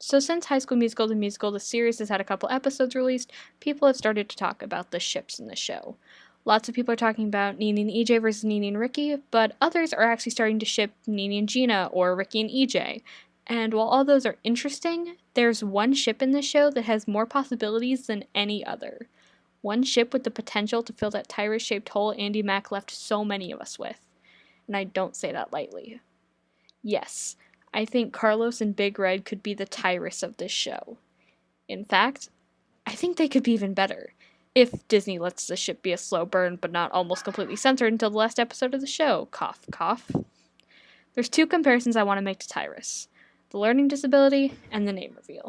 So since High School Musical the Musical, the series has had a couple episodes released, people have started to talk about the ships in the show. Lots of people are talking about Nene and EJ versus Nene and Ricky, but others are actually starting to ship Nene and Gina or Ricky and EJ. And while all those are interesting, there's one ship in this show that has more possibilities than any other. One ship with the potential to fill that Tyrus-shaped hole Andy Mack left so many of us with. And I don't say that lightly. Yes, I think Carlos and Big Red could be the Tyrus of this show. In fact, I think they could be even better. If Disney lets the ship be a slow burn but not almost completely censored until the last episode of the show. Cough, cough. There's two comparisons I want to make to Tyrus: the learning disability and the name reveal.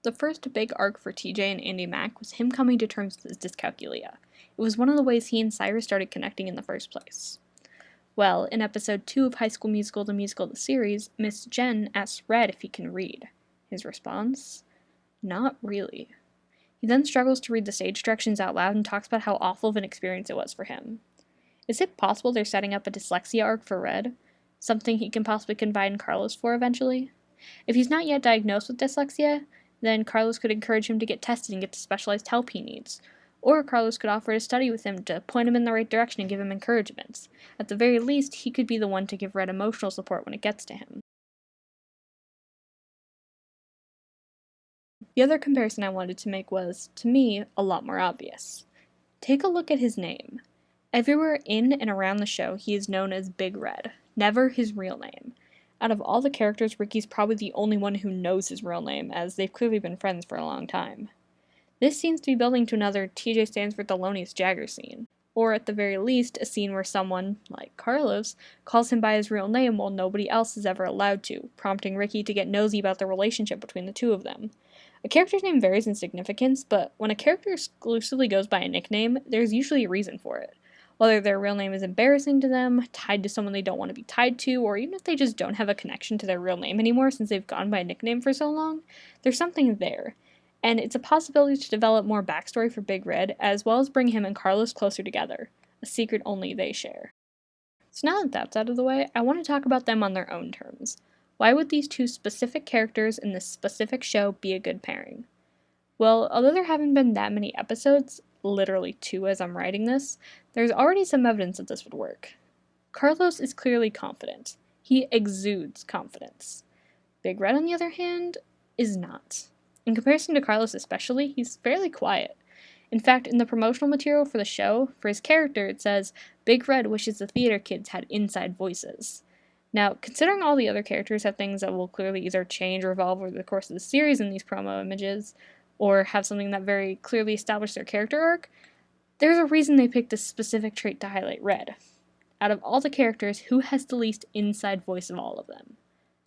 The first big arc for TJ and Andy Mack was him coming to terms with his dyscalculia. It was one of the ways he and Cyrus started connecting in the first place. Well, in episode 2 of High School Musical the Musical the series, Miss Jen asks Red if he can read. His response? Not really. He then struggles to read the stage directions out loud and talks about how awful of an experience it was for him. Is it possible they're setting up a dyslexia arc for Red? Something he can possibly confide in Carlos for eventually? If he's not yet diagnosed with dyslexia, then Carlos could encourage him to get tested and get the specialized help he needs. Or Carlos could offer to study with him to point him in the right direction and give him encouragements. At the very least, he could be the one to give Red emotional support when it gets to him. The other comparison I wanted to make was, to me, a lot more obvious. Take a look at his name. Everywhere in and around the show, he is known as Big Red, never his real name. Out of all the characters, Ricky's probably the only one who knows his real name, as they've clearly been friends for a long time. This seems to be building to another TJ stands for Thelonious Jagger scene, or at the very least, a scene where someone, like Carlos, calls him by his real name while nobody else is ever allowed to, prompting Ricky to get nosy about the relationship between the two of them. A character's name varies in significance, but when a character exclusively goes by a nickname, there's usually a reason for it. Whether their real name is embarrassing to them, tied to someone they don't want to be tied to, or even if they just don't have a connection to their real name anymore since they've gone by a nickname for so long, there's something there. And it's a possibility to develop more backstory for Big Red, as well as bring him and Carlos closer together, a secret only they share. So now that that's out of the way, I want to talk about them on their own terms. Why would these two specific characters in this specific show be a good pairing? Well, although there haven't been that many episodes, literally 2 as I'm writing this, there's already some evidence that this would work. Carlos is clearly confident. He exudes confidence. Big Red, on the other hand, is not. In comparison to Carlos especially, he's fairly quiet. In fact, in the promotional material for the show, for his character, it says, Big Red wishes the theater kids had inside voices. Now, considering all the other characters have things that will clearly either change or evolve over the course of the series in these promo images, or have something that very clearly established their character arc, there's a reason they picked this specific trait to highlight Red. Out of all the characters, who has the least inside voice of all of them?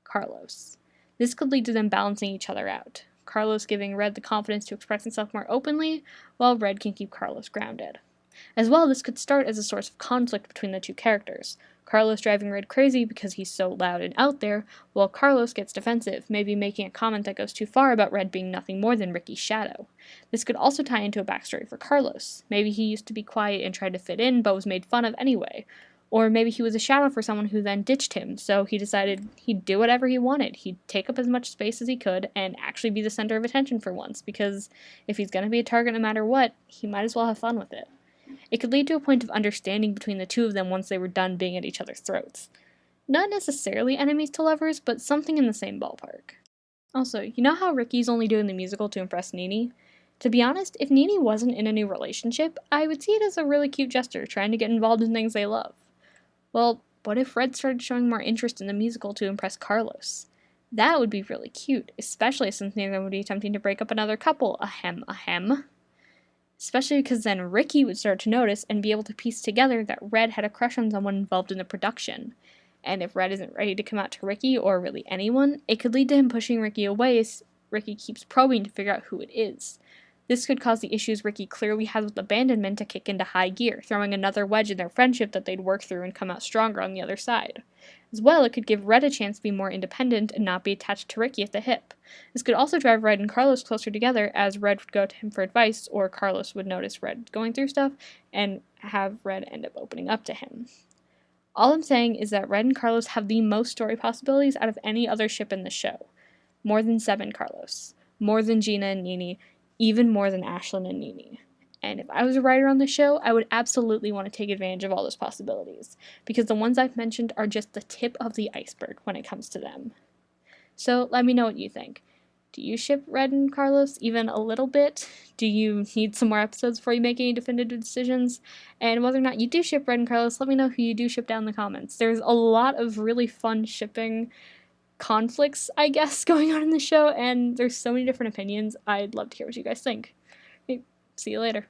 Carlos. This could lead to them balancing each other out. Carlos giving Red the confidence to express himself more openly, while Red can keep Carlos grounded. As well, this could start as a source of conflict between the two characters. Carlos driving Red crazy because he's so loud and out there, while Carlos gets defensive, maybe making a comment that goes too far about Red being nothing more than Ricky's shadow. This could also tie into a backstory for Carlos. Maybe he used to be quiet and tried to fit in, but was made fun of anyway. Or maybe he was a shadow for someone who then ditched him, so he decided he'd do whatever he wanted. He'd take up as much space as he could and actually be the center of attention for once, because if he's going to be a target no matter what, he might as well have fun with it. It could lead to a point of understanding between the two of them once they were done being at each other's throats. Not necessarily enemies to lovers, but something in the same ballpark. Also, you know how Ricky's only doing the musical to impress Nene? To be honest, if Nene wasn't in a new relationship, I would see it as a really cute gesture, trying to get involved in things they love. Well, what if Red started showing more interest in the musical to impress Carlos? That would be really cute, especially since neither of them would be attempting to break up another couple, ahem. Especially because then Ricky would start to notice and be able to piece together that Red had a crush on someone involved in the production. And if Red isn't ready to come out to Ricky, or really anyone, it could lead to him pushing Ricky away as Ricky keeps probing to figure out who it is. This could cause the issues Ricky clearly has with abandonment to kick into high gear, throwing another wedge in their friendship that they'd work through and come out stronger on the other side. As well, it could give Red a chance to be more independent and not be attached to Ricky at the hip. This could also drive Red and Carlos closer together, as Red would go to him for advice, or Carlos would notice Red going through stuff and have Red end up opening up to him. All I'm saying is that Red and Carlos have the most story possibilities out of any other ship in the show. More than Seb and Carlos. More than Gina and Nini. Even more than Ashlyn and Nini. And if I was a writer on the show, I would absolutely want to take advantage of all those possibilities. Because the ones I've mentioned are just the tip of the iceberg when it comes to them. So let me know what you think. Do you ship Red and Carlos even a little bit? Do you need some more episodes before you make any definitive decisions? And whether or not you do ship Red and Carlos, let me know who you do ship down in the comments. There's a lot of really fun shipping conflicts, I guess, going on in the show, and there's so many different opinions. I'd love to hear what you guys think. See you later.